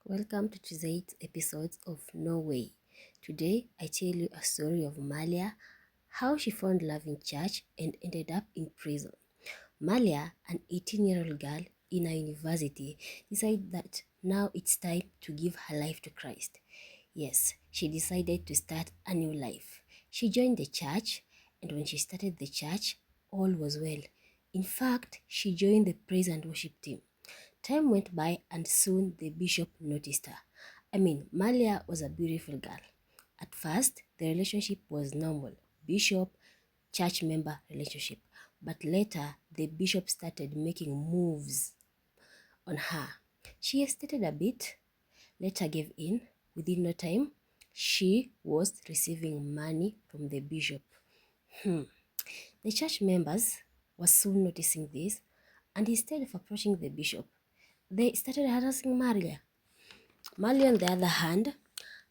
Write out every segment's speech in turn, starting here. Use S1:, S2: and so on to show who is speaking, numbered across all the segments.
S1: Welcome to today's episode of No Way. Today, I tell you a story of Malia, how she found love in church and ended up in prison. Malia, an 18-year-old girl in a university, decided that now it's time to give her life to Christ. Yes, she decided to start a new life. She joined the church, and when she started the church, all was well. In fact, she joined the praise and worship team. Time went by and soon the bishop noticed her. Malia was a beautiful girl. At first, the relationship was normal, bishop, church member relationship. But later, the bishop started making moves on her. She hesitated a bit, later gave in. Within no time, she was receiving money from the bishop. The church members were soon noticing this, and instead of approaching the bishop, they started harassing Maria. Maria, on the other hand,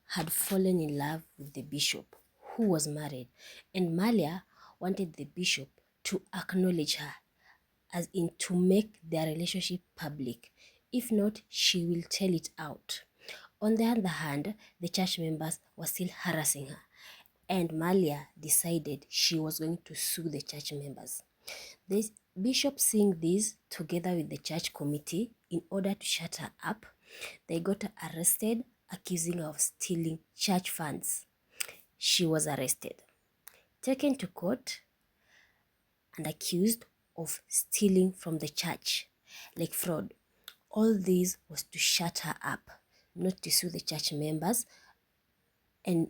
S1: had fallen in love with the bishop, who was married, and Malia wanted the bishop to acknowledge her, as in to make their relationship public. If not, she will tell it out. On the other hand, the church members were still harassing her, and Malia decided she was going to sue the church members. The bishop seeing this together with the church committee in order to shut her up, they got her arrested, accusing her of stealing church funds. She was arrested, taken to court, and accused of stealing from the church, like fraud. All this was to shut her up, not to sue the church members and,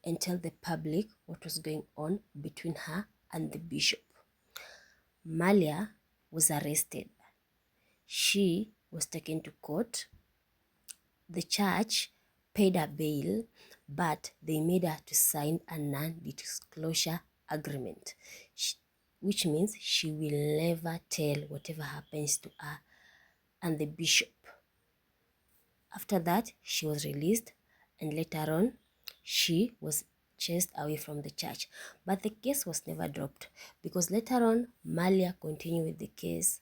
S1: and tell the public what was going on between her and the bishop. Malia was arrested. She was taken to court. The church paid her bail, but they made her to sign a non-disclosure agreement, which means she will never tell whatever happens to her and the bishop. After that, she was released, and later on, she was chased away from the church. But the case was never dropped, because later on, Malia continued with the case,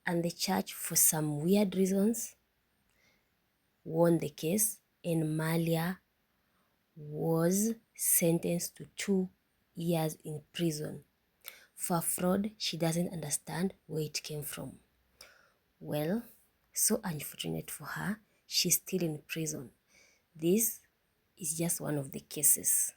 S1: and the church, for some weird reasons, won the case, and Malia was sentenced to 2 years in prison for fraud she doesn't understand where it came from. Well, so unfortunate for her, she's still in prison. This is just one of the cases.